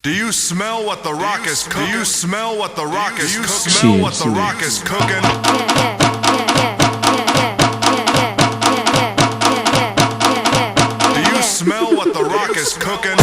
Do you smell what the rock is cooking? Do you smell what the rock is cooking? Do you smell what the rock is cooking? Do you smell what the rock is cooking?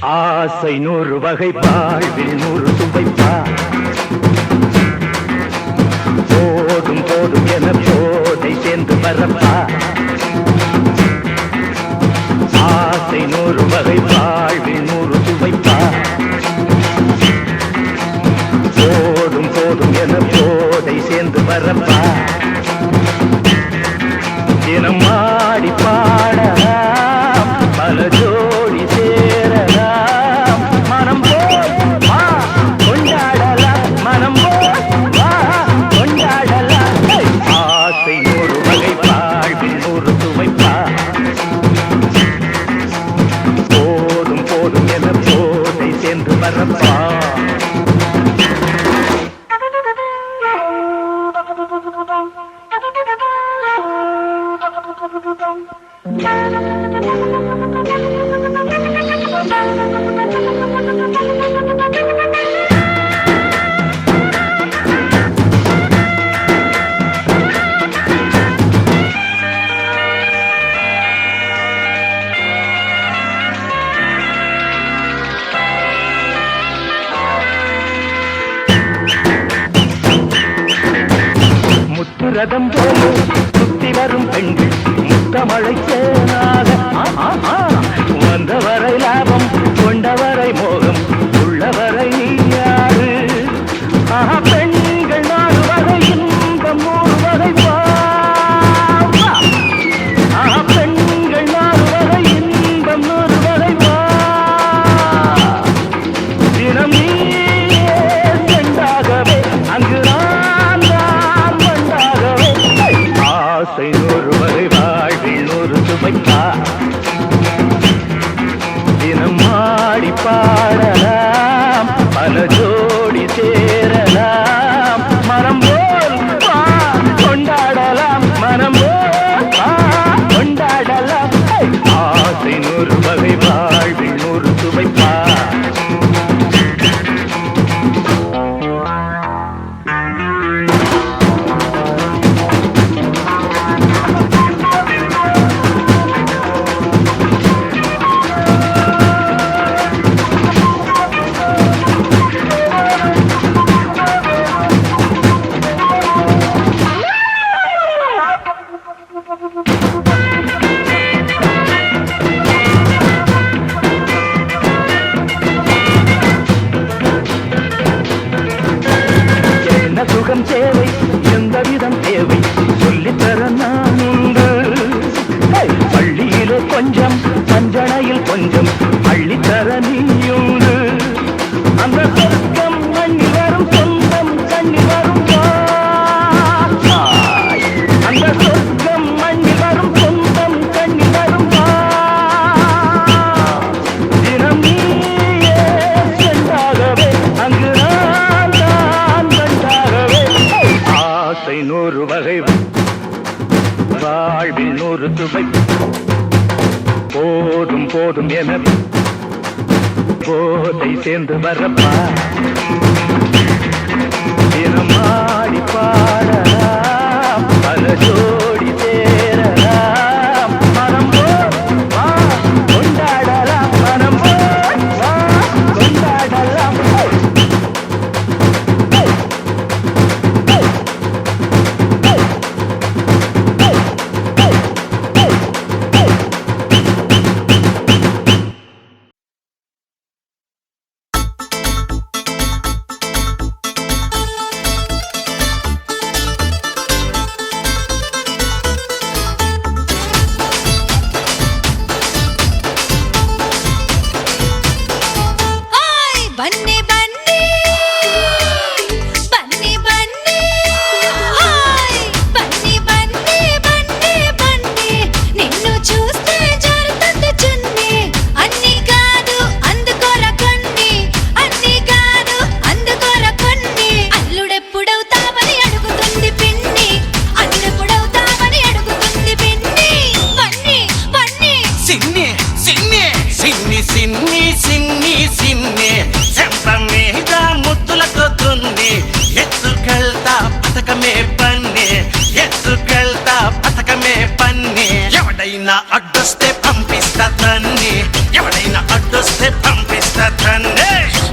ஆசை 100 வகை வாழ்வில் 100 சுவைப்பா போதும் போதும் என போதை சேர்ந்து வரப்பா ஆசை 100 வகை வாழ்வில் 100 சுவைப்பா போதும் போதும் என போதை சேர்ந்து வரப்பா தினம் ஆடி பாடலாம் பல ஜோடி சேரலாம் மனம் போல் வா கொண்டாடலாம் மனம் போல் வா கொண்டாடலாம் ஆசை 100 வகை வாழ்வில் 100 சுவைப்பா முத்துரதம் போல சுத்தி வரும் பெண்கள் முத்தமழை சேனாக வந்தவரை லாபம் கொண்டவரை மோகம் உள்ளவரை யாரு பெண்கள் 4 வகை இன்பம் 100 வகை பெண்கள் 4 வகை இன்பம் 100 வகை தினம் நீயே சென்றாகவே அங்கு ஆசை 100 வரை வாழ்வில் 100 சுவைக்கா தினம் ஆடி பாடலாம் பல ஜோடி சேரலாம் மனம் போல் கொண்டாடலாம் மனம் போல் கொண்டாடலாம் ஆசை 100 வகை வாழ்வில் 100 சுவைக்கா சுகம் தேவை எந்த விதம் தேவை சொல்லித்தர நான் உண்டு பள்ளியிலே கொஞ்சம் பஞ்சனையில் கொஞ்சம் அள்ளித்தர நீயுண்டு அந்த சொர்க்கம் மண்ணில் வரும் சொந்தம் கண்ணில் வரும் அந்த சொர்க்கம் மண்ணில் வரும் சொந்தம் கண்ணில் வரும் தினம் நீயே சென்றாகவே அங்கு ஆசை 100 வகை வாழ்வில் 100 சுவை போதும் போதும் என போதை சேர்ந்து வரப்பா தினம் ஆடி பாடலாம் பல ஜோடி சேரலாம் மனம் கொண்டாடலாம் மனம் கொண்டாடலாம் అడ్డొస్తే పంపిస్తా తన్ని ఎవడైనా అడ్డొస్తే పంపిస్తా తన్ని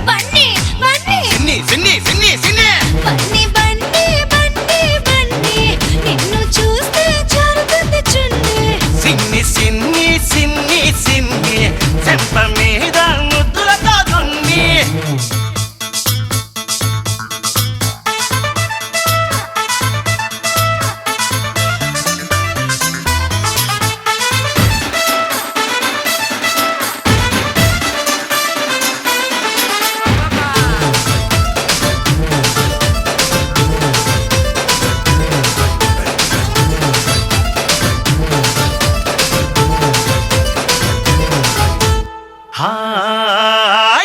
బన్నీ బన్నీ సిన్ని సిన్ని సిన్ని సిన్ని బన్నీ బన్నీ బన్నీ బన్నీ నిన్ను చూస్తే జారుతుంది చున్నీ సిన్ని సిన్ని సిన్ని సిన్ని చెంప మీద ముద్దులతో దున్ని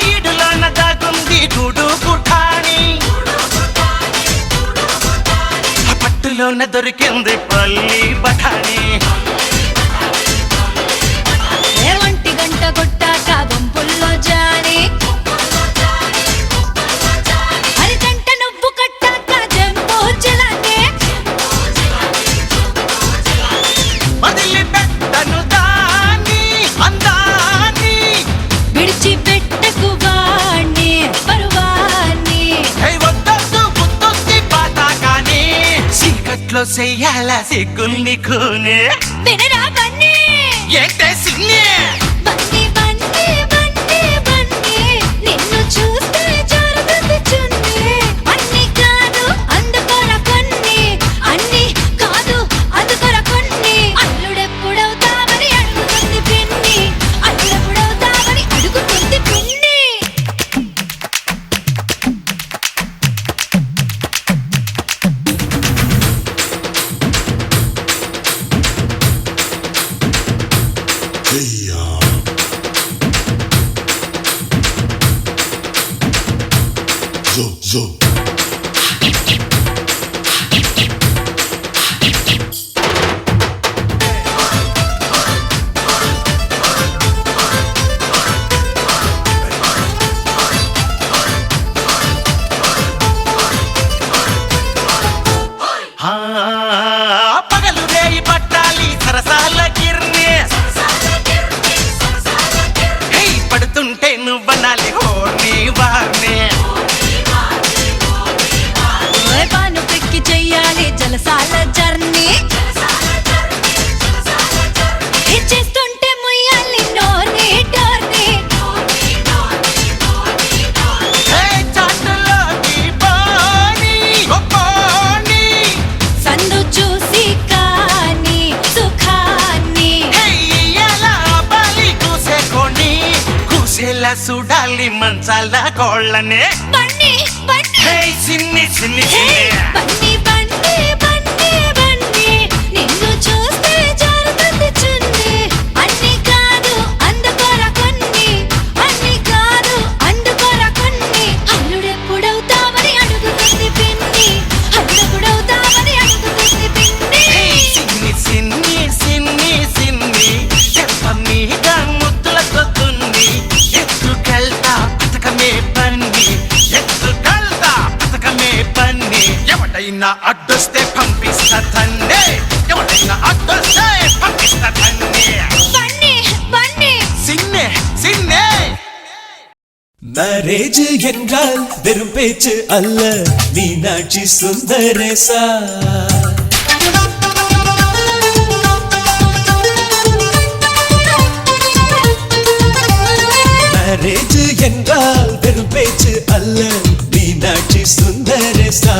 ఇడులోన దాగుంది గూడు గుఠాని పట్టులోన దొరికింది పల్లి బఠాని చెయ్యాల సిగ్గుల్ని కూనే వినరా బన్నీ ఏంటే సిన్ని బన్నీ బన్నీ బన్నీ బన్నీ నిన్ను చూస్తే జరుగుతుంది చున్నీ అన్ని కాదు అందుకోరా కొన్ని అన్ని కాదు అందుకోరా కొన్ని అల్లుడెప్పుడవుతావని అడుగుతుంది పిన్ని అల్లుడెప్పుడవుతావని అడుగుతుంది పిన్ని పగలు రేయి పట్టాలి సరసాల గిర్ని పడుతుంటే నువ్వనాలి హోర్ని వార్ని పాను పెక్కి చెయ్యాలి జలసాల జర్నీ చేస్తుంటే ముయ్యాలి నోర్ని డోర్ని చాటులోకి పోనీ గొప్పోని సందు చూసి కాని సుఖాన్ని ఎలా బాలి కూసేకోని కూసేలా చూడాలి మంచాల కోళ్ళనే బన్నీ బన్నీ సిన్ని సిన్ని సిన్ని బన్నీ బన్నీ బన్నీ బన్నీ నిన్ను చూస్తే జారుతుంది చున్నీ అన్ని కాదు అందుకోరా కొన్ని అన్ని కాదు అందుకోరా కొన్ని అల్లుడెప్పుడవుతావని అడుగుతుంది పిన్ని అల్లుడెప్పుడవుతావని అడుగుతుంది పిన్ని సిన్ని సిన్ని సిన్ని సిన్ని చెప్ప మీద ముద్దులతో తుంది ఎత్తుకెళ్తా పథకమే పన్ని ఎత్తుకెళ్తా పథకమే పన్ని ఎవడైనా అడ్డొస్తే పంపిస్తా తన్నే ఎవడైనా అడ్డొస్తే పంపిస్తా తన్నే బన్నీ బన్నీ సిన్నే సిన్నే மேரேஜ் என்றால் வெறும் பேச்சு அல்ல மீனாட்சி சுந்தரேசா மேரேஜ் என்றால் வெறும் பேச்சு அல்ல மீனாட்சி சுந்தரேசா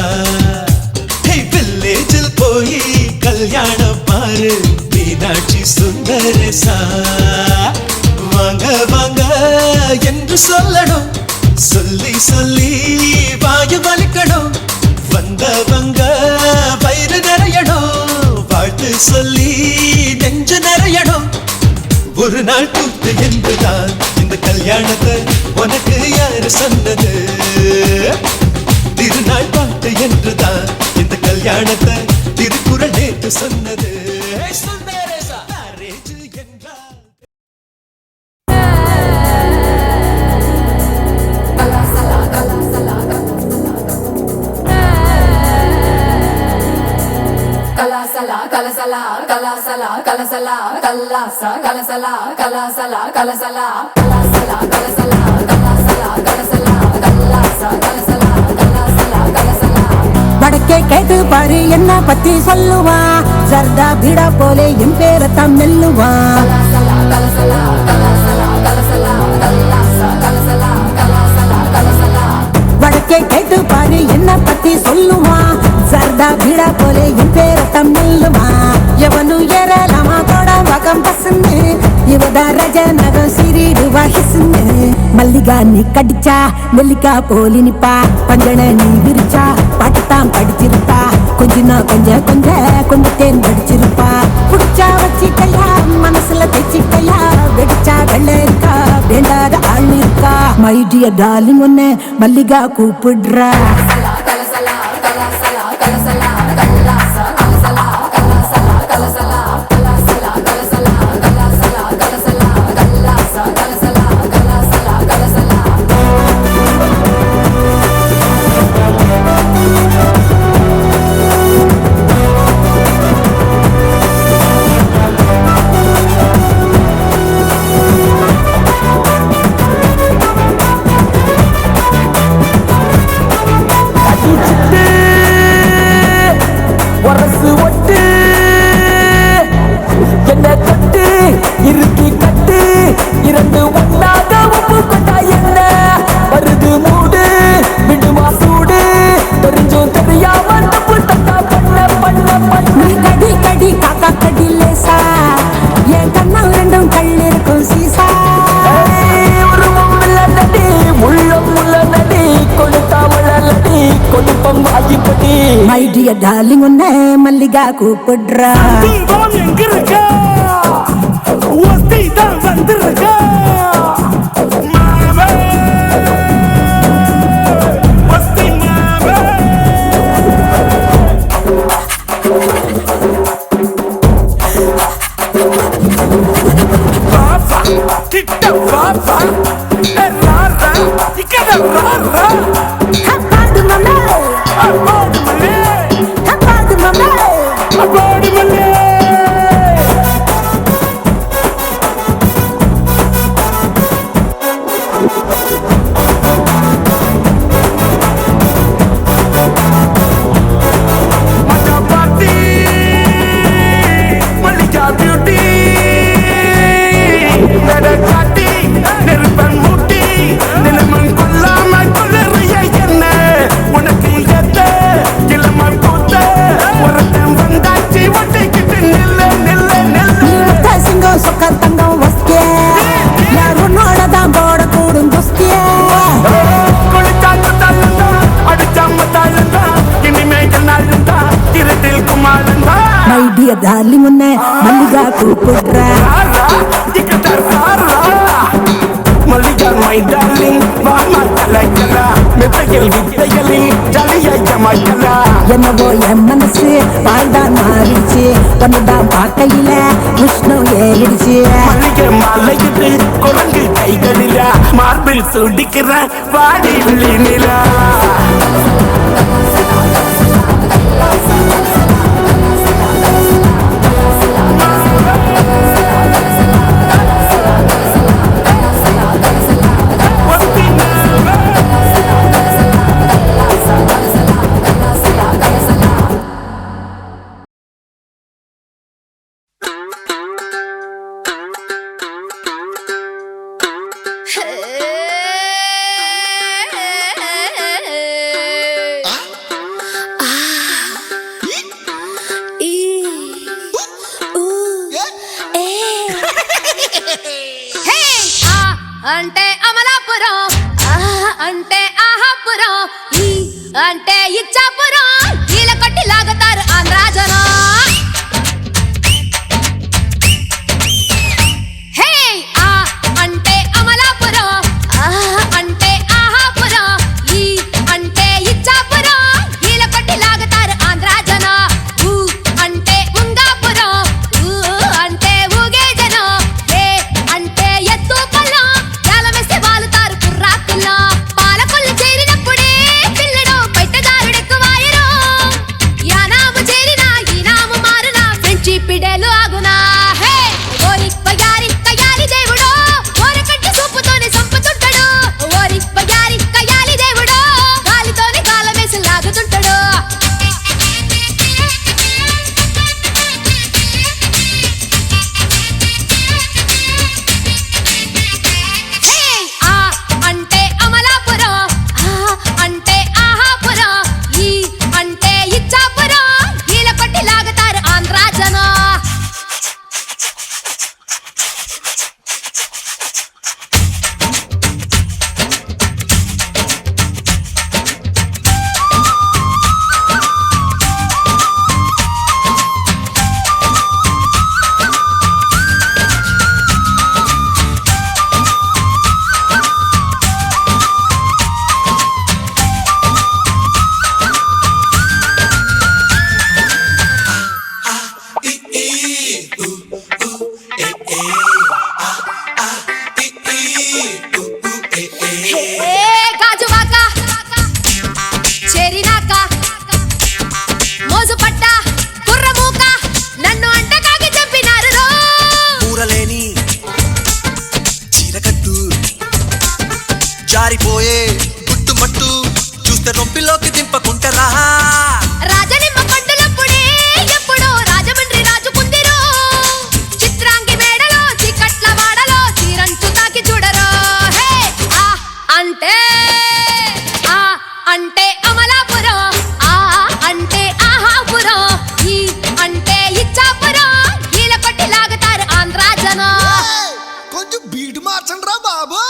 வில்லேஜில் போய் கல்யாணம் பாரு மீனாட்சி சுந்தரேசா வாங்க வாங்க என்று சொல்லணும் சொல்லி சொல்லி வாயு வலிக்கணும் வந்தவங்க வயிறு நிறையணும் வாழ்த்து சொல்லி நெஞ்சு நிறையணும் ஒரு நாள் கூத்து என்றுதான் இந்த கல்யாணத்தை உனக்கு யாரு சொன்னது திருநாள் பாட்டு என்றுதான் இந்த கல்யாணத்தை திருக்குறள் நேற்று சொன்னது சுந்தரேசா மேரேஜ் என்றால் வடக்கே கேட்டு பாரு என்ன பத்தி சொல்லுவா ஜர்தா பீடா போலே என் பேரத்தான் மெல்லுவா வடக்கே கேட்டு பாரு என்ன பத்தி சொல்லுவா ஜர்தா பீடா போலே என் பேரத்தான் மெல்லுவா எவனு ஏறலாமா தோட வகம் பசுன்னு இவதா ரஜ நகம் சிறிடுவா ஹிசுன்னு மல்லிகா நீ கடிச்சா நெல்லிக்கா போலி நிப்பா பஞ்சன நீ விரிச்சா பாட்டுத்தான் படிச்சிருப்பா கொஞ்சம் கொஞ்சம் தேன் படிச்சிருப்பா புடிச்சா வச்சிக்கையா மனசுல தைச்சிக்கையா வெடிச்சா வெள்ள இருக்கா வேண்டாத ஆள் இருக்கா மை டியர் டார்லிங் ஒன்னு மல்லிகா கூப்பிடுறா டியர் டார்லிங் உன்னை மல்லிகா கூப்பிடுறா தீபம் எங்க இருக்கா ஒத்தி தான் வந்திருக்கா மாவே ஒத்தி மாவே பாப்பா கிட்ட பாப்பா ராரா இக்கட ராரா அப்பாடு மம்மே அப்பாடு மல்லே அப்பாடு மம்மே அப்பாடு மல்லே மச்சா பார்ட்டி மல்லிகா பியூட்டி நடக்காட்டி நெருப்பன் மூட்டி நிலமன் கொல்லாம கொள்ளறிய என்ன உனக்கு எத்த இளமன் கூத்த ஒருத்தன் வந்தாச்சு ஒட்டிக்கிட்டு நில்ல நில்ல நில்ல நீ சிங்கம் சொக்க தங்கம் வஸ்திய யாரும் நோடதான் போட கூடும் குஸ்திய குளிச்சாங்க தாழ்ந்தா அடிச்சாம தாழ்ந்தா இனிமேல் நாழ்ந்தா திருட்டில் குமாரந்தா மை டியர் டார்லிங் உன்னை மல்லிகா கூப்பிடுறா மல்லிகா மை டார்லிங் வாமா கலக்கலா மெத்தையில் வித்தைகளில் ஜலியாய் ஜமாய்க்கலா என்னவோ என் மனசு வாழ்தான் மாறிடுச்சு ஒன்னுதான் பார்க்கையில உஷ்ணம் ஏறிடுச்சு மல்லிகை மாலையிட்டு குரங்கு கைகளிலா மார்பில் சுடிக்கிற வாடி விழி நிலா అంటే అమలాపురం అంటే ఆహాపురం ఈ అంటే ఇచ్చాపురం వీళ్ళ కొట్టి లాగుతారు ఆంధ్రాజనం హే ఆ అంటే అమలాపురం అంటే ఆహాపురం ఈ అంటే ఇచ్చాపురం వీళ్ళ కొట్టి లాగుతారు ఆంధ్రాజనం ఊ అంటే ఉంగాపురం ఊ అంటే ఊగే జనం ఏ అంటే ఎత్తు పల్లం జాలమేస్తే వాలుతారు కుర్రాకుల్లో పాలకొల్లు చేరినప్పుడే పిల్లడు బయటదారుడెక్కువాయరు యానాము చేరినా ఈనాము మారునా ఫ్రెంచి పిడేలు ఆగునా హే ఓరి పయారి కయాలి దేవుడో ఓరకట్టి సూపుతోనే సంపుతుంటాడు ఓరి పయారి కయాలి దేవుడో గాలితోనే కాలమేసి లాగుతుంటాడు హే ఆ అంటే అమలాపురం అంటే ఆహాపురం ఈ అంటే ఇచ్చాపురం వీళ్ళ కొట్టి లాగుతారు ఆంధ్రాజనం హే గాజువాక చేరినాక మోజు పట్ట కుర్రమూక నన్ను అంటకాగి చంపినారు రో ఊరలేని చీరకట్టు జారిపోయే గుట్టుమట్టు చూస్తే నొప్పిలోకి దింపకుంటరా రాజనిమ్మ పండులప్పుడే ఎప్పుడో రాజమండ్రి రాజుకుందిరో చిత్రాంగి మేడలో చికట్ల వాడలో చీరంచు తాకి చూడరో హే ఆ అంటే అమలాపురం అంటే ఆహాపురం ఈ అంటే ఇచ్చాపురం వీళ్ళ కొట్టి లాగుతారు ఆంధ్రాజనం కొంచెం బీట్ మార్చండి రా బాబు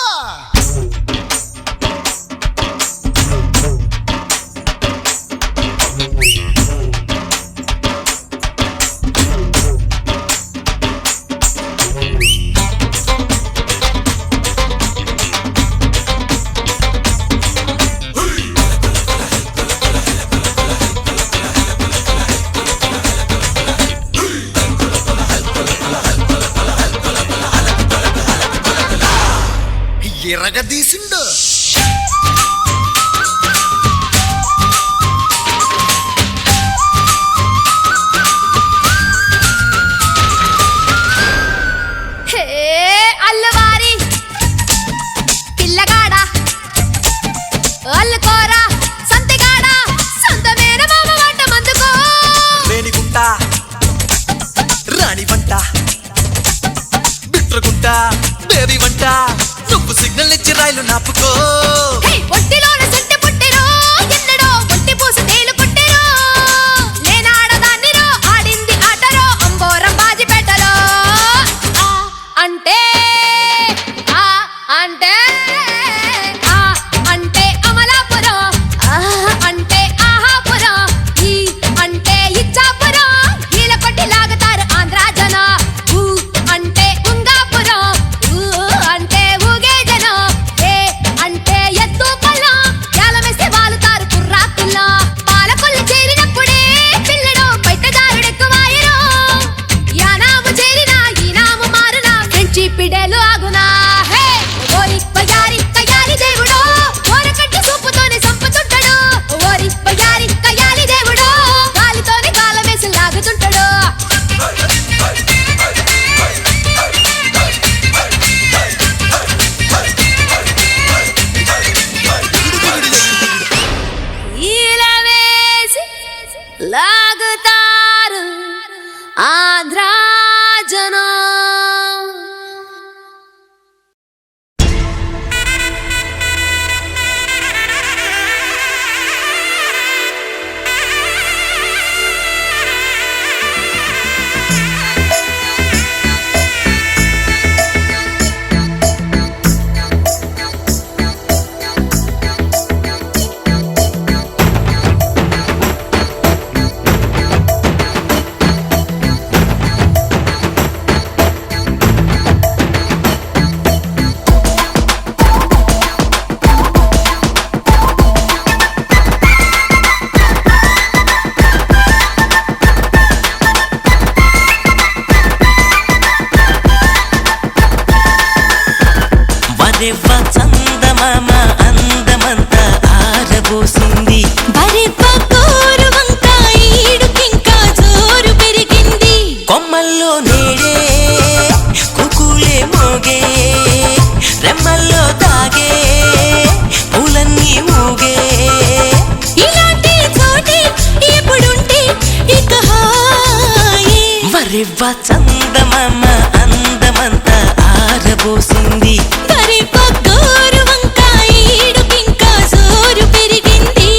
ఇరగదీసిండు. హే అల్లవారి పిల్లగాడ అల్లుకోరా సంతిగాడ సొంతమేన మామ వంట మందుకో రేణిగుంట రాణి వంట బిట్రగుంట బేబీ వంట నువ్వు సిగ్నల్ ఇచ్చి రైలు నాపుకో. హే ఒట్టిలోన సెంటి పుట్టిరో ఎన్నడో ఒట్టి పూసి తేలు పుట్టిరో నేనాడదాన్నిరో ఆడింది ఆటరో అంబోరం బాజిపేటలో అంటే ఆ అంటే ఆ అంటే అమలాపురం అంటే ఆహాపురం ఈ అంటే ఇచ్చాపురం ఈల కొట్టి లాగుతారు ఆంధ్రా జన ఊ అంటే ఉంగాపురం ఊ అంటే ఊగే జనం ఏ అంటే ఎత్తు పల్లం యాలమేసి వాలుతారు కుర్రా పిల్ల పాలకొల్లు చేరినప్పుడే పిల్లడు బయటదారుడెక్కువాయరో యానాము చేరినా ఈనాము మారునా ఫ్రెంచి పిడేలు ఆగునా. హే ఓరి కయారి దేవుడో ఓరకట్టి సూపుతోనే సంపుతుంటాడు ఓరి కయారి దేవుడో గాలితోనే కాలమేసి లాగుతుంటాడు. ఈలవేసి లాగుతారు ఆంధ్రా జనం. వరెవ్వ చందమామ అందమంత ఆరబోసింది బరెవ్వ కోరు వంకాయ ఈడుకింకా జోరు పెరిగింది కొమ్మల్లో నేడే కుకులే మోగే రెమ్మల్లో తాగే పూలన్నీ ఊగే ఇలాంటి చోటే ఎప్పుడుంటే ఇక హాయే వరెవ్వ చందమామ అందమంత ఆరబోసింది బరెవ్వ కోరు వంకాయ ఈడుకింకా జోరు పెరిగింది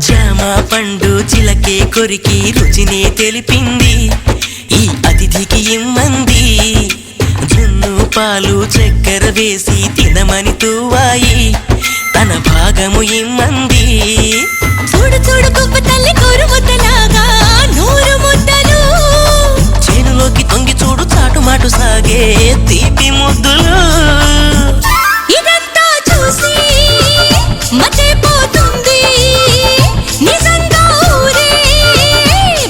జామ పండు చిలకే కొరికి రుచినే తెలిపింది ఈ అతిథికి ఇమ్మంది జున్ను పాలు చక్కెర వేసి తినమని తూవాయి తన భాగము ఇమ్మంది. చూడు చూడు కుప్ప తల్లి కోరు ముద్దలాగా నూరు ముద్దలు చేనులోకి తొంగి చూడు చాటుమాటు సాగే తీపి ముద్దులు ఇదంతా చూసి మతే పోతుంది నిజంగా ఊరే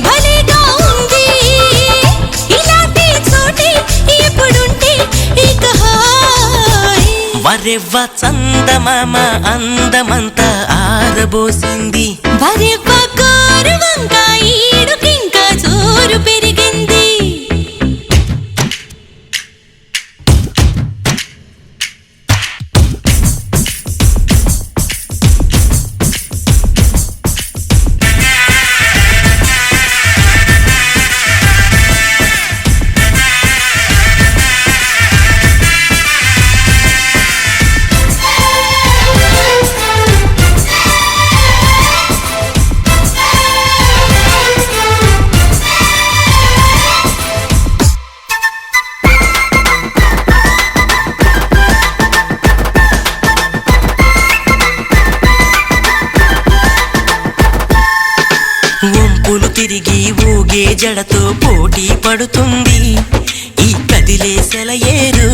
భలేగా ఉంది ఇలాంటి చోటే ఎప్పుడుంటే ఇక హాయ్ వరెవ్వ చందమామ అందమంత ఆరబోసింది బరెవ్వ కోరు వంకాయ ఈడుకింకా జోరు పెరిగింది ఊగే జడతో పోటీ పడుతుంది ఈ కదిలే సెలయేరు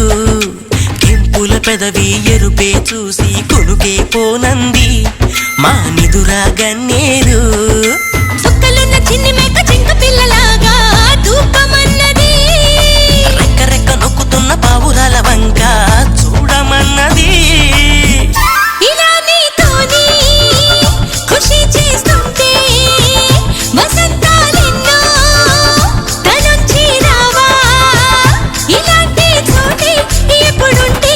కెంపుల పెదవి ఎరుపే చూసి కొనుకే పోనంది మా నిదురా గన్నేరు చుక్కలున్న చిన్ని మేక చింక పిల్లలాగా దూపమన్నది రెక్క రెక్క నొక్కుతున్న పావురాల వంక చూడమన్నది ఇలా నీతోని ఖుషి చేస్తుంటే వసంతాలెన్నో తనొచ్చి రావా ఇలాంటి చోటే ఎప్పుడుంటే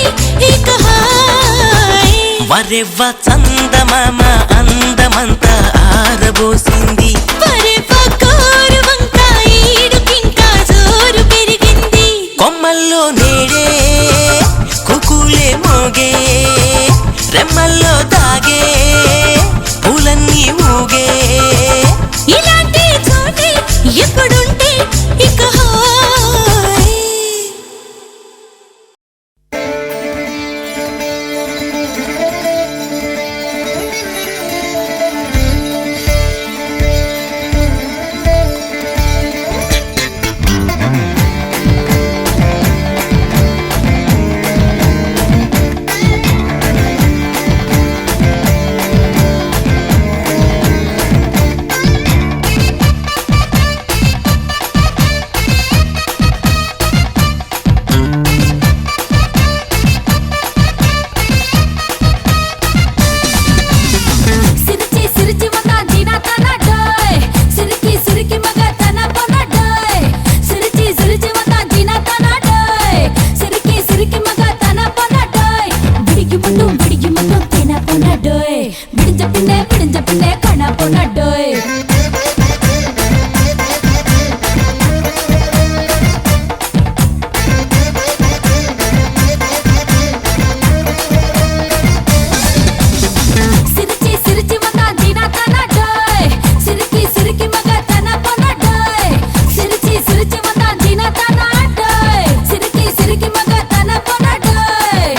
ఇక హాయ్ వరెవ్వ చందమామ అందమంతా ఆరబోసింది వరెవ్వ కోరు వంక ఈడుకింకా జోరు పెరిగింది కొమ్మల్లో నేడే కుకులే మోగే రెమ్మల్లో తాగే పూలన్నీ ఊగే ఇలాంటి చోటే ఎప్పుడుంటే ఇక హాయ్ సిరిచి సిరిచి మగ జీనా తన డోయ్ సిరికి సిరికి మగ తన పొన డోయ్ సిరిచి సిరిచి మగ జీనా తన డోయ్ సిరికి సిరికి మగ తన పొన డోయ్ బిడిగి ముందు తన పొన డోయ్ బిడింజ పిన్నే కణ పొన డోయ్ సిరిచి సిరిచి మగ జీనా తన డోయ్ సిరికి సిరికి మగ తన పొన డోయ్ సిరిచి సిరిచి మగ జీనా తన డోయ్ సిరికి సిరికి మగ తన పొన డోయ్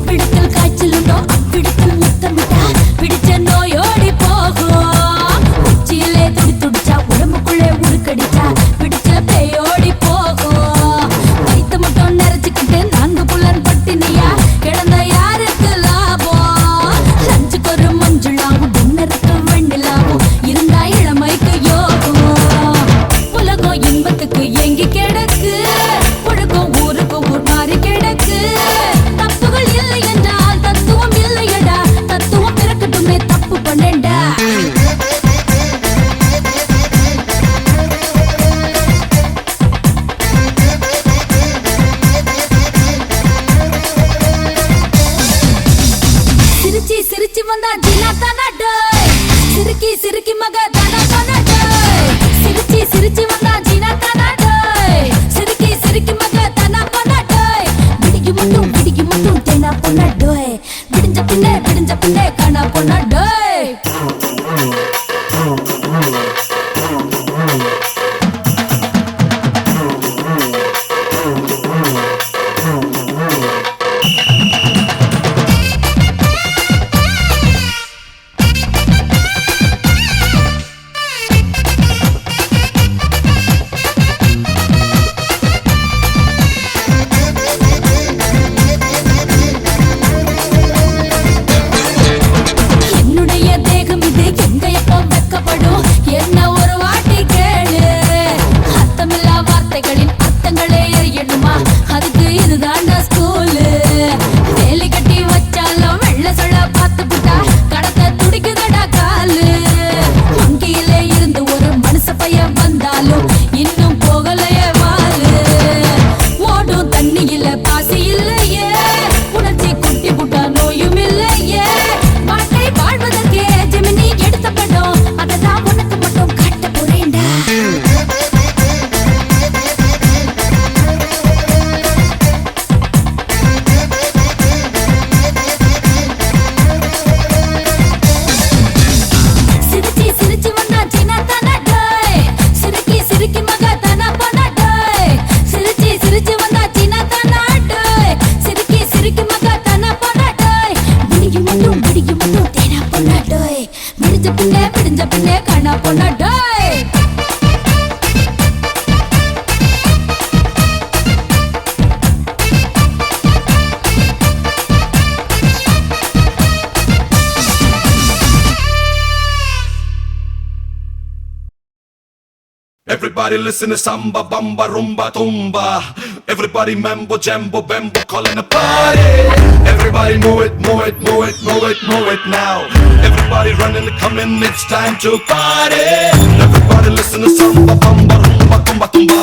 பிடித்தல் காய்ச்சலுண்டோ அப்பிடித்தல் முத்தமிட்டா பிடிச்ச நோயோடி போகும் உச்சியிலே துடிச்சா உடம்புக்குள்ளே உருக்கடிச்சா பிடிச்ச பேயோடி போகும் வயிற்று மட்டும் நிறைச்சுக்கிட்டு நான்கு புலன் பட்டினியா கிடந்த யாருக்கு லாபம் லஞ்சுக்கு ஒரு மஞ்சுளாவும் டின்னருக்கு வெண்ணிலாவும் இருந்தா இளமைக்கு யோகம் உலகம் இன்பத்துக்கு எங்கி கிடக்கு உலகம் ஊருக்கு ஊர் மாறி கிடக்கு தப்புகள் இல்லை என்றால் தத்துவம் இல்லையடா தத்துவம் பிறக்கட்டுமே தப்பு பண்ணேன்டா சிரிச்சி சிரிச்சி வந்தா ஜினா தானா டோய் சிரிக்கி சிரிக்கி மக தானா தானா டோய் சிரிச்சி சிரிச்சி வந்தா ஜினா தானா டோய் சிரிக்கி சிரிக்கி மக தானா தானா டோய் பிடிக்கி மட்டும் தேனா பொண்ணா டோய் பிடிஞ்ச பின்னே காணா பொண்ணா டோய் பின்னே பிடிஞ்ச பின்னே கண்ணா பொண்ணா டேய் Everybody listen to samba, bamba, rumba, tumba. Everybody mambo, jambo, bambo, calling a party. Everybody move it, move it, move it, move it, move it now. Everybody running, coming, it's time to party. Everybody listen to samba, bamba, rumba, tumba, tumba.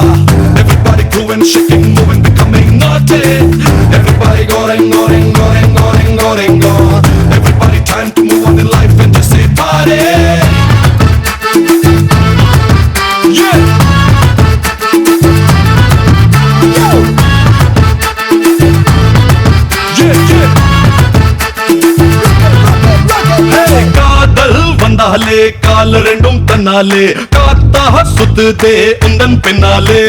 Everybody grooving, shaking, moving, becoming naughty. Everybody going, going, going, going, going, going. Everybody time to move on in life and just say party. Yeah! Yo! Yeah, yeah! Hey, காதல் வந்தாலே கால் ரெண்டும் தன்னாலே காத்தாக சுத்துதே உந்தன் பின்னாலே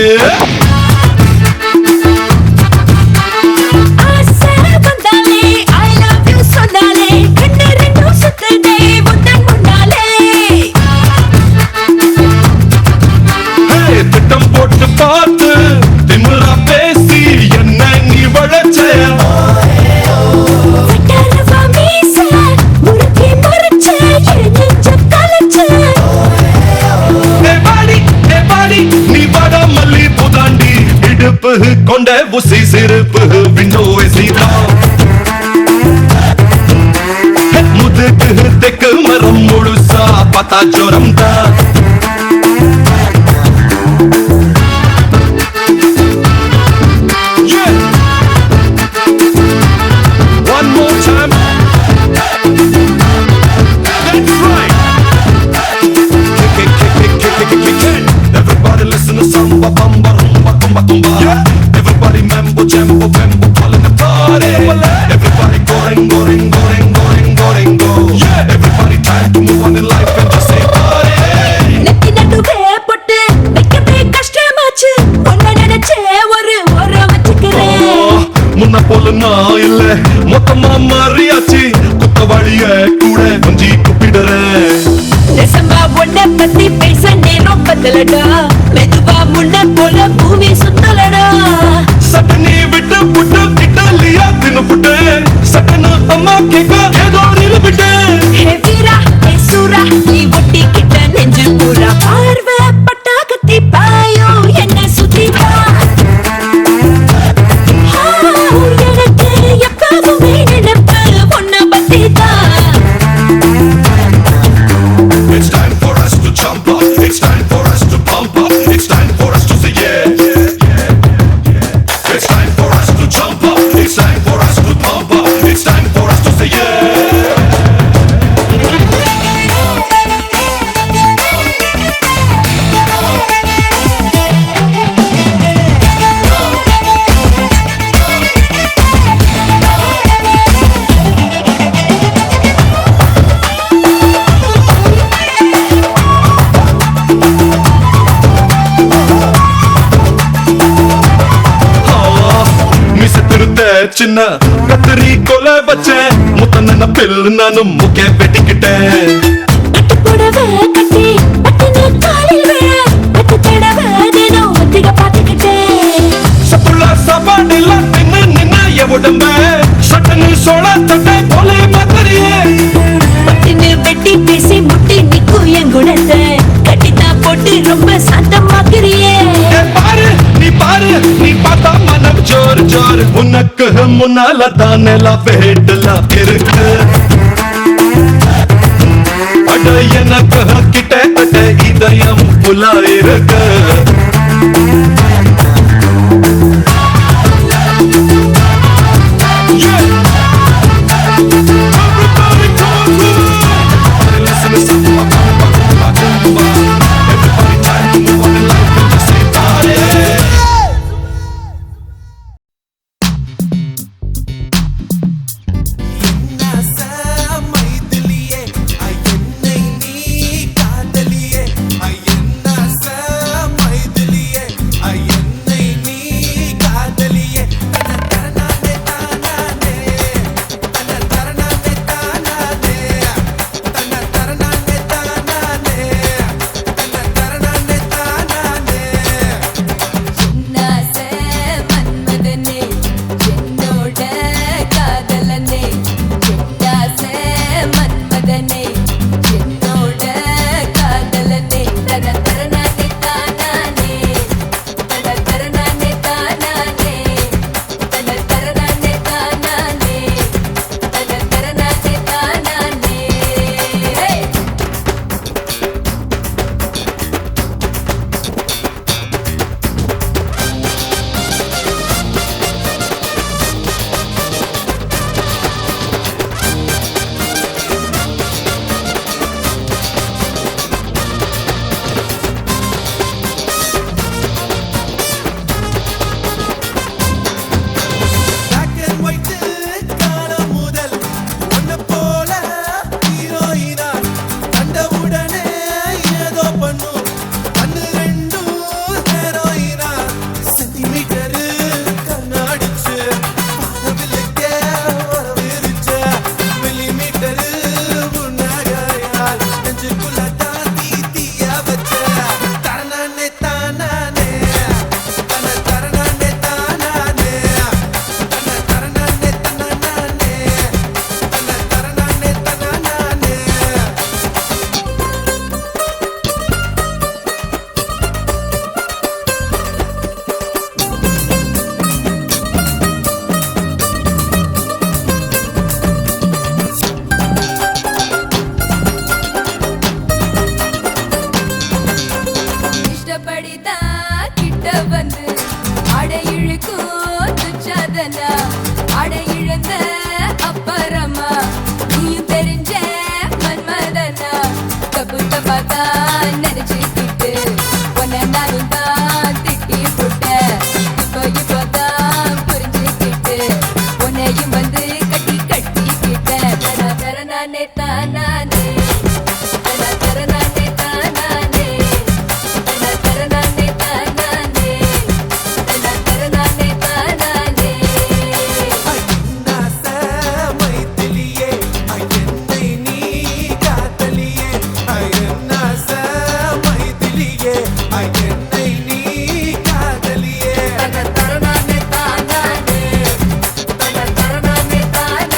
திட்டம் போட்டு பார்த்து திமிரா பேசி என்ன நீ வளச்ச நீ வட மல்லி புதாண்டி இடுப்பு கொண்ட உசி சிறுப்பு விண்டோ சீதான் முதுகு தெக்கு மரம் முழுசா பார்த்தா ஜோரம் தான் One more time. That's right. Kick. Everybody listen to samba, bamba, rumba, tumba, tumba. Yeah. Everybody mambo, jambo, bambo, calling a party. Everybody going, going, going, going, going, go. Yeah. Everybody time to move on in life and just say party. முன்ன போல நான் இல்ல மொத்தமா மாறியாச்சு குத்தவாளிய கூட கொஞ்சி கூப்பிடுறேன் பத்தி பேச நேரம் பத்தலடா மெதுவா முன்ன போல பூமி சுத்தலடா சட்டனி விட்டு புட்டு இட்டாலியா தின்னு புட்டு சட்டன அம்மா கேக்க ஏதோ நில விட்டு ஹே வீரா ஹே சூரா நீ ஒட்டி கிட்ட நெஞ்சு பூரா பார்வை பட்டா கத்தி பாயோ என்ன சுத்தி வா எனக்கு எப்பவுமே நினைப்பு ஒன்ன பத்தி தான் It's time for us to jump up. It's time for us to pump up. It's time for us to say yeah. It's time for us to jump up. It's time for us to pump up. It's time for us to say yeah. சின்ன கத்திரி கொலை வச்சேன் முத்தன bill நானும் முக்கே வெட்டிக்கிட்டேன் புடவை கட்டி பட்டின காலில் விழ பத்து தடவை தினம் ஒத்திக பார்த்துக்கிட்டேன் சப்புள்ள சாப்பாடு எல்லாம் தின்னு நின்ன என் உடம்ப சட்டனு சோள தட்டை போல மாதிரியே பட்டினு வெட்டி பேசி முட்டி நிக்கும் என் குணத்தை கட்டித்தா போட்டு ரொம்ப சாந்தமாக்குறியே பாரு நீ பார்த்தா மனம் ஜோர் ஜோர் உனக்கு முன்னால தானே வேட்டலா இருக்கு அட எனக்கு கிட்ட இதயம் புலா இருக்கு தான் நினைச்சுக்கிட்டு உன்னை நானும் தான் திட்டி போட்டேன். இப்பதான் புரிஞ்சுக்கிட்டு உன்னையும் வந்து கட்டிக்கிட்டேன். நானே தானே நானே தானே நானே தானே நானே தானே. மைத்திலியே என்னை நீ காதலியே மைத்திலியே என்னை நீ காதலியே நானே தானே நானே தானே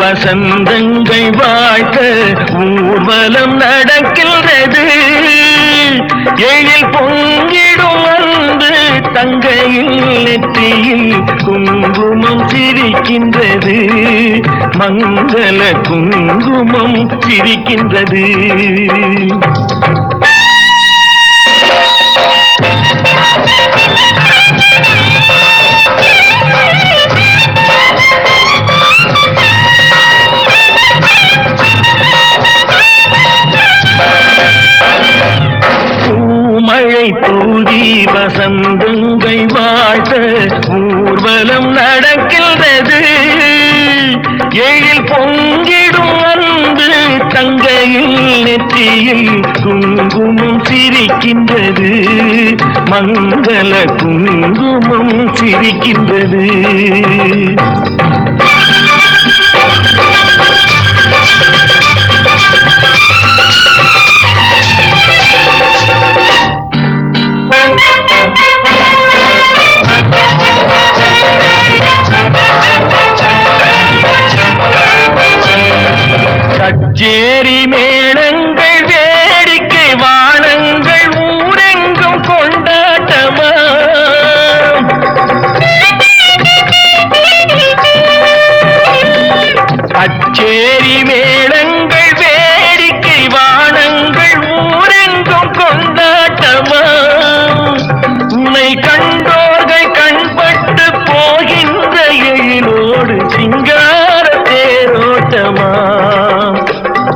வசந்தங்கள் வாழ்க்க ஊர்வலம் நடக்கின்றது. எழில் பொங்கிடும் வந்து தங்கையில் நெற்றியில் குங்குமம் சிரிக்கின்றது. மங்கள குங்குமம் சிரிக்கின்றது. மழை தூவி வசந்தங்கள் வாழ்த்த ஊர்வலம் நடக்கின்றது. எழில் பொங்கிடும் வந்து தங்கையில் நெற்றியில் குங்குமம் சிரிக்கின்றது. மங்கள குங்குமம் சிரிக்கின்றது. கச்சேரி மேளங்கள் வேடிக்கை வானங்கள் ஊரெங்கும் கொண்டாட்டமா. கச்சேரி மேளங்கள் வேடிக்கை வானங்கள் ஊரெங்கும் கொண்டாட்டமா. உன்னை கண்டோர்கள் கண்பட்டு போகின்ற எழிலோடு சிங்கார தேரோட்டமா.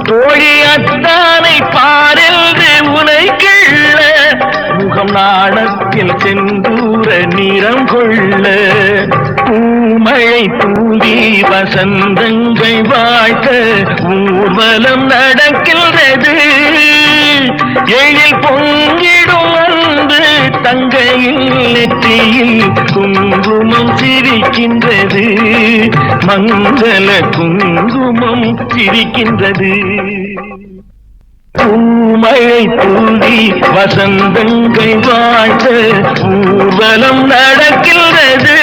தோழி அத்தானை பாரென்று உனை கிள்ள முகம் நாணத்தில் செந்தூர நிறம் கொள்ள. பூமழை தூவி வசந்தங்கள் வாழ்த்த ஊர்வலம் நடக்கின்றது. எழில் பொங்கிடும் வந்து தங்கையில் நெற்றியில் குங்குமம் சிரிக்கின்றது. மங்கள குங்குமம் சிரிக்கின்றது. பூமழை தூவி வசந்தங்கள் வாழ்த்த ஊர்வலம் நடக்கின்றது.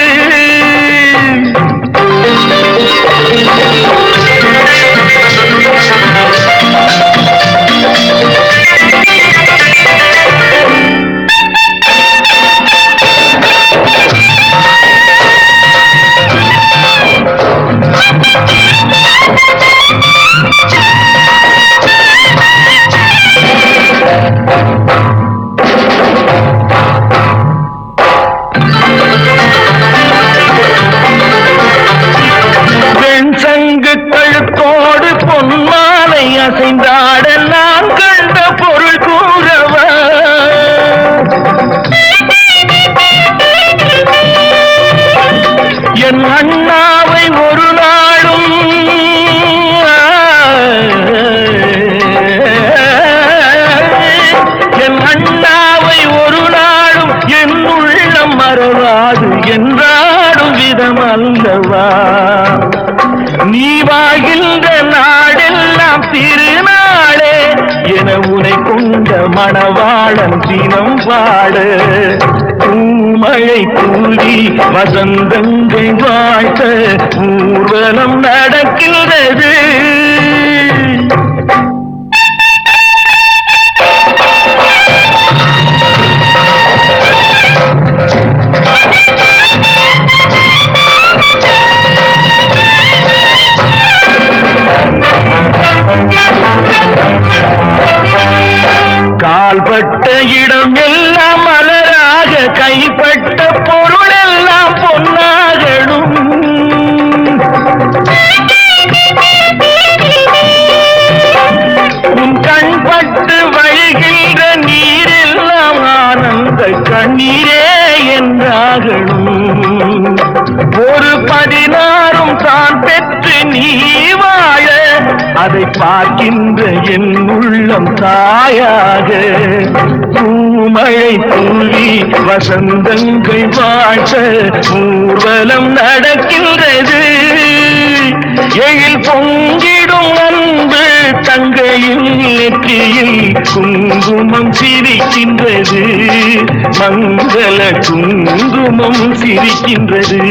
மணவாளன் தினம் பாட பூமழை தூவி வசந்தங்கள் வாழ்த்த ஊர்வலம் நடக்கின்றது. கால்பட்ட இடம் எல்லாம் மலராக கைப்பட்ட பொருள் எல்லாம் பொன்னாகணும். உன் கண்பட்டு வழிகின்ற நீரெல்லாம் ஆனந்த கண்ணீரே என்றாகணும். ஒரு 16 தான் பெற்று நீ வாழ அதை பார்க்கின்ற என் உள்ளம் தாயாக பூமழை தூவி வசந்தங்கள் வாழ்த்த ஊர்வலம் நடக்கின்றது. எழில் பொங்கிடும் அன்பு தங்கையில் நெற்றியில் குங்குமம் சிரிக்கின்றது. மங்கள குங்குமம் சிரிக்கின்றது.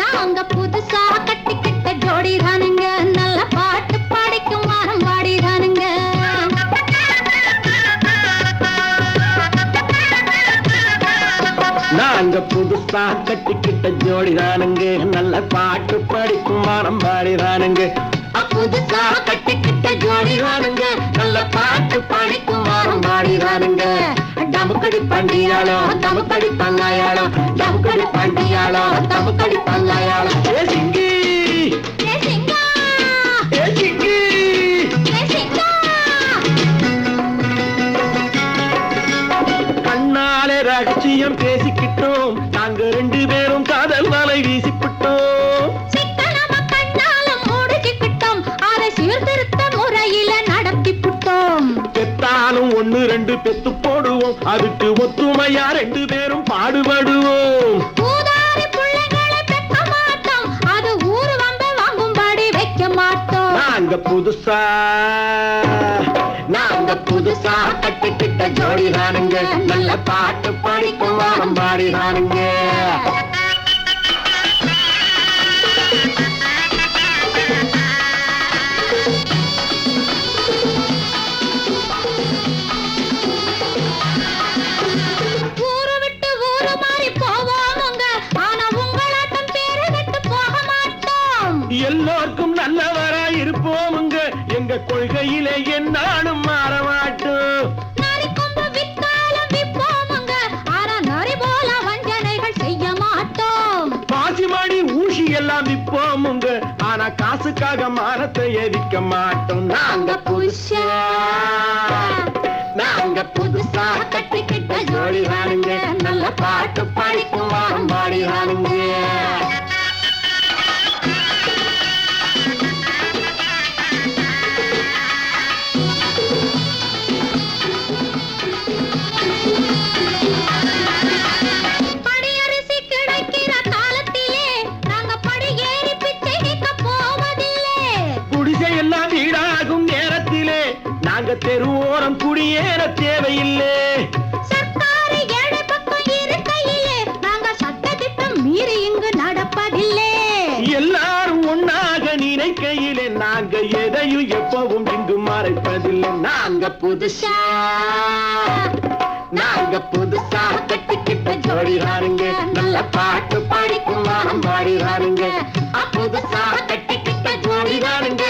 நாங்க புதுசா கட்டிக்கிட்ட ஜோடி தானுங்க. நல்ல பாட்டு பாடிக்கும் வாரம் பாடி தானுங்க. நாங்க புதுசா கட்டிக்கிட்ட ஜோடி தானுங்க. நல்ல பாட்டு படிக்கும் வாரம் பாடி தானுங்க. புதுசா கட்டிக்கிட்ட ஜோடி தானுங்க. நல்ல பாட்டு பாடிக்கும் வாரம் பாடி தானுங்க. டமுக்கடி பண்டியாளோ தமுக்கடி பங்காயாளோ டமுக்கடி பண்டியாளோ தமுக்கடி பங்காயாளோ. ஏ சிங்கி ஏ சிங்கா ஏ சிங்கி ஏ சிங்கா. கண்ணாலே ரகசியம் பேசிக்கிட்டோம். நாங்க 2 பேரும் காதல் வலை வீசிக்கிட்டோம். சிக்கனமா கண்ணால மூடிக்கிட்டோம். அதை சீர்திருத்த முறையில நடத்திவிட்டோம். பெத்தாலும் 1 2 பெத்து போடுவோம். அதுக்கு ஒத்துமையா 2 பேரும் பாடுபடுவோம். ஊதாரி பிள்ளைகளை பெற்க மாட்டோம். அது ஊர் வம்ப வாங்கும்படி வைக்க மாட்டோம். நாங்க புதுசா கட்டிக்கிட்ட ஜோடி தானுங்க. நல்ல பாட்டு படிக்கும் வாரம் பாடி தானுங்க. ஊரு விட்டு ஊரு மாறி போவோமுங்க. ஆனா உங்களாட்டம் பேரு விட்டு போக மாட்டோம். எல்லோருக்கும் நல்லவரா இருப்போமுங்க. எங்க கொள்கையிலே என்னாலும் மாற மாட்டோம். நரி கொம்பு வித்தாலும் விப்போமுங்க. ஆனா நரி போல வஞ்சனைகள் செய்ய மாட்டோம். பாசிமணி ஊசி எல்லாம் விப்போமுங்க. ஆனா காசுக்காக மானத்தை எரிக்க மாட்டோம். நாங்க புதுசா கட்டிக்கிட்ட ஜோடி தானுங்க. நல்ல பாட்டு படிக்கும் வாரம் பாடி தானுங்க. படியரிசி கிடைக்கிற காலத்திலே நாங்க படியேறி பிச்சை கேட்க போவதில்லை. குடிசை எல்லாம் வீடாகும் நேரத்திலே நாங்க தெருவோரம் குடியேற தேவையில்லை. சர்க்காரு ஏழை பக்கம் இருக்கையிலே நாங்க சட்டத்திட்டம் மீறி இங்கு நடப்பதில்லை. எல்லாரும் ஒன்னாக நினைக்கையிலே நாங்க எதையும் எப்பவும் இங்கு மறைப்பதில்லை. நாங்க புதுசா கட்டிக்கிட்ட ஜோடி தானுங்க. நல்ல பாட்டு படிக்கும் வாரம் பாடி தானுங்க. புதுசா கட்டிக்கிட்ட ஜோடி தானுங்க.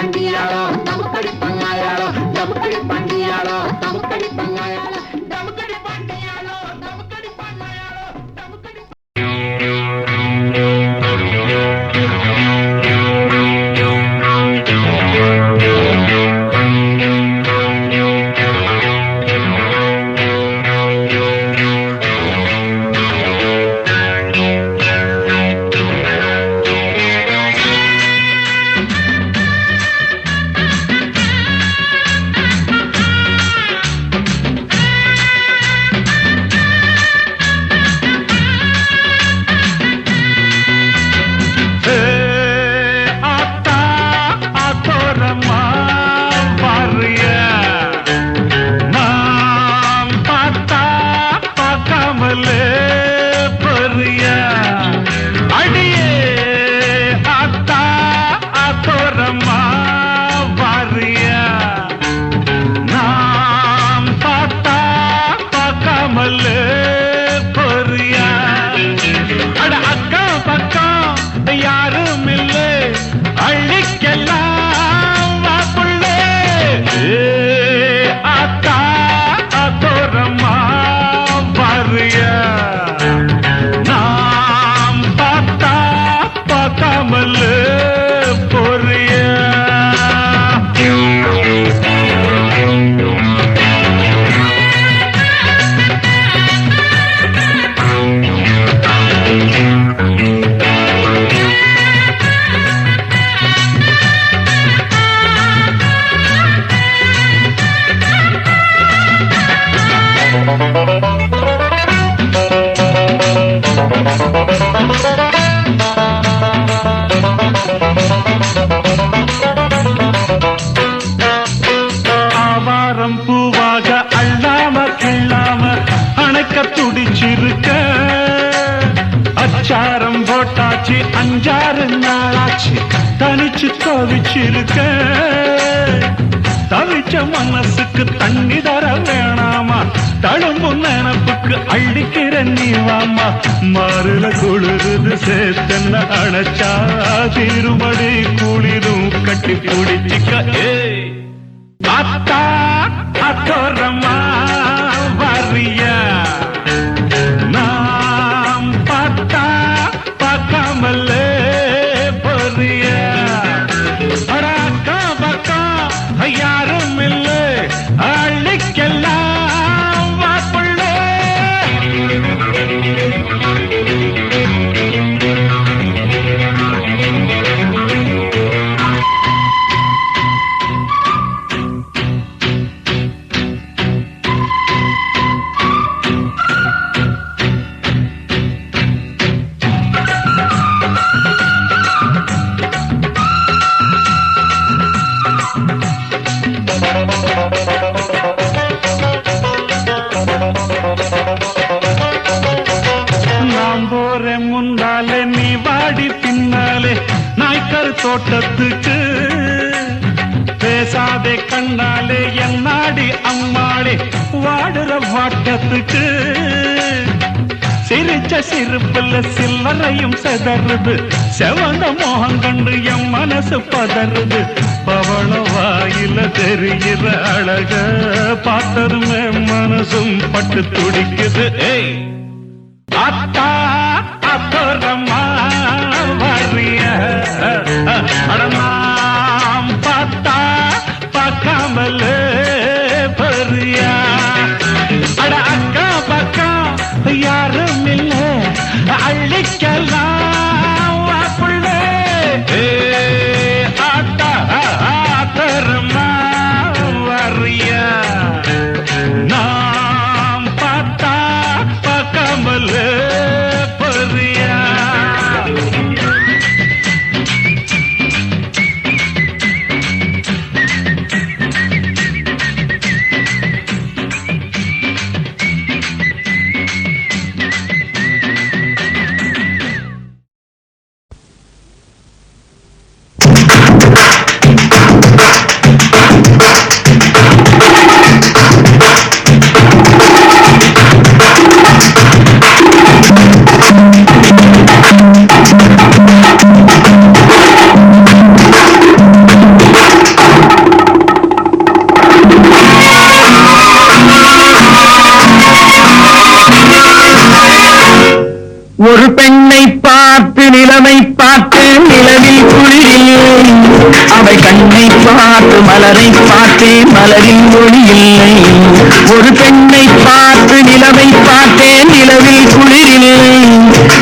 பண்டியாளோ தமுக்கடி பங்காயாளோ தமுக்கடி பண்டியாளோ தமுக்கடி பங்காயாளோ தமுக்கடி பண்டியாளோ தமுக்கடி பங்காயாளோ தமுக்கடி அச்சாரம் போட்டாச்சு அஞ்சாறு நாளாச்சு தனிச்சு தவிச்சிருக்க தவிச்ச மனசுக்கு தண்ணி தர வேணாமா தழும்பும் நினப்புக்கு அள்ளிக்கிற நீவாமா மாறுல குளிருது சேத்தன்ன அணைச்சா திருமடி குளிரும் கட்டி பிடிச்சிக்க அத்தா அத்தோரமா வரியா யாரும் இல்லை அள்ளிக்கெல்லாம் வாப்புள்ளே முன்னாலே நீ வாடி பின்னாலே நாய்க்கர் தோட்டத்துக்கு பேசாதே கண்ணாலே என் நாடி அம்மாளே வாடுற வாட்டத்துக்கு சிரிச்ச சிரிப்புல சில்லறையும் செதறுது செவந்த மோகம் கண்டு என் மனசு பதறுது பவள வாயில தெரிகிற அழக பார்த்ததுமே மனசும் பட்டு துடிக்குது அத்தா அத்தோரமா வரிய அடமாம் பார்த்தா பார்க்காமல பரியா அட அக்கா பக்கம் யாரும் இல்ல அள்ளிக்கலாம் வாப்புள்ளே ஆத்தா அத்தோரமா வரியா நாம் பார்த்தா பார்க்காமல பரியா மலரில் ஒளி இல்லை. ஒரு பெண்ணை பார்த்து நிலவை பார்த்தேன், நிலவில் குளிரில்லை.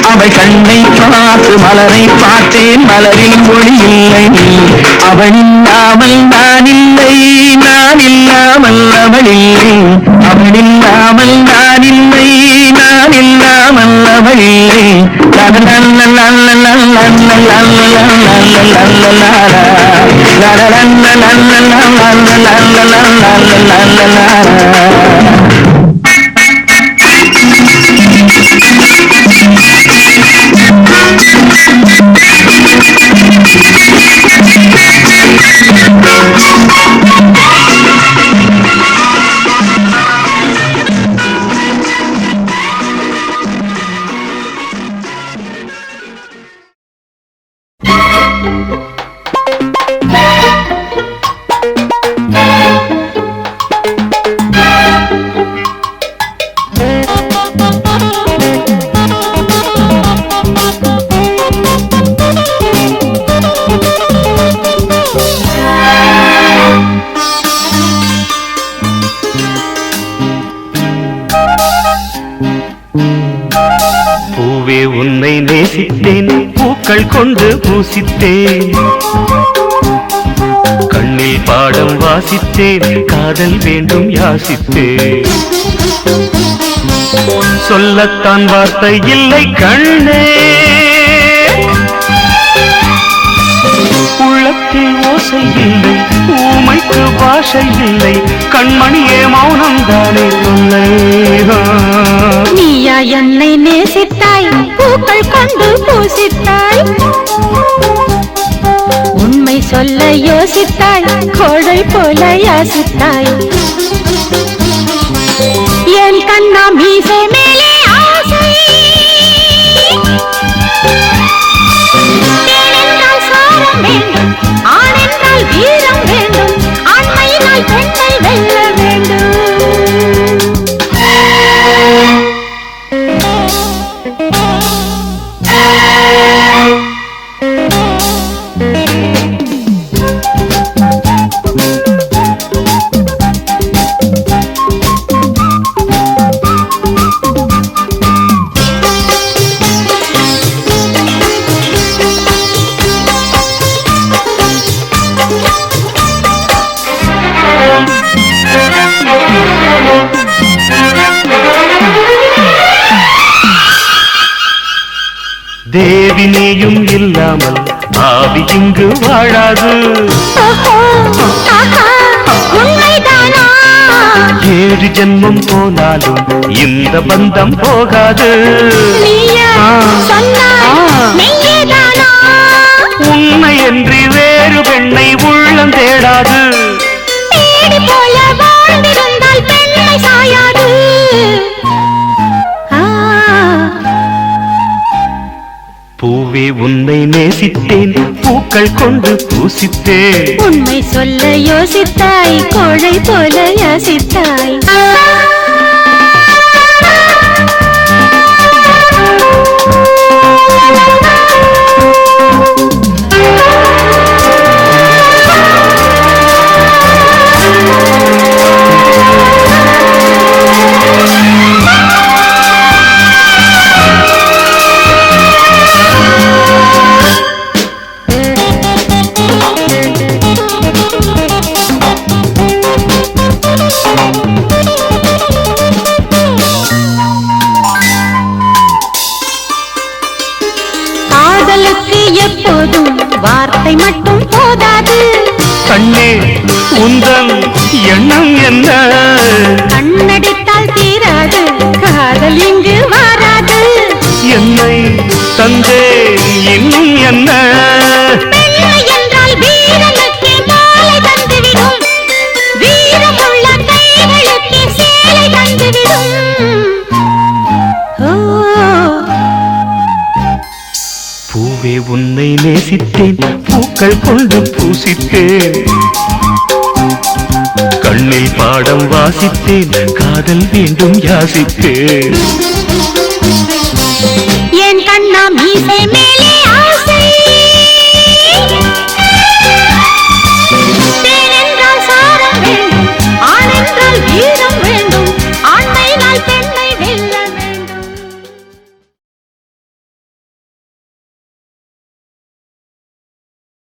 அவள் கண்ணை பார்த்து மலரை பார்த்தேன், மலரில் ஒளி இல்லை. அவள் இல்லாமல் நான் இல்லை, நான் இல்லாமல் அவள் இல்லை. அவள் இல்லாமல் நான் இல்லை, நான் இல்லாமல் அவள் இல்லை. பூவே உன்னை நேசித்தேன், பூக்கள் கொண்டு பூசித்தேன். கண்ணில் பாடம் வாசித்தேன், காதல் வேண்டும் யாசித்தேன். சொல்லத்தான் வார்த்தை இல்லை கண்ணே, உள்ளத்தில் ஓசை இல்லை, ஊமைக்கு பாஷை இல்லை. கண்மணியே மௌனம் தானே சொல்லை. நீயா என்னை நேசித்தாய், பூக்கள் கொண்டு பூசித்தாய். உண்மை சொல்ல யோசித்தாய், கோழை போல யாசித்தாய். என் கண்ணா மீசை மேலே ஆசை, தேனென்றால் சாரம் வேண்டும், ஆணென்றால் வீரம் வேண்டும், ஆண்மையினால் பெண்ணை வெல்ல வேண்டும். தேவி நீயும் இல்லாமல் ஆவி இங்கு வாழாது. ஏழு ஜென்மம் போனாலும் இந்த பந்தம் போகாது. உண்மை என்று வேறு பெண்ணை உள்ளம் தேடாது. பூவே உன்னை நேசித்தேன், பூக்கள் கொண்டு பூசித்தேன். உண்மை சொல்ல யோசித்தாய், கோழை போல யாசித்தாய். எப்போதும் வார்த்தை மட்டும் போதாது. கண்ணே உந்தன் எண்ணம் என்ன? கண்ணடித்தால் தீராது, காதல் இங்கு வாராது. என்னை தந்தே இன்னும் என்ன? பெண்ணை என்றால் வீரனுக்கு மாலை தந்துவிடும், வீரமுள்ள கைகளுக்கு சேலை தந்துவிடும். பூவே உன்னை நேசித்தேன், பூக்கள் கொண்டு பூசித்தேன். கண்ணில் பாடம் வாசித்தேன், காதல் வேண்டும் யாசித்தேன். என் கண்ணா மீசை மேலே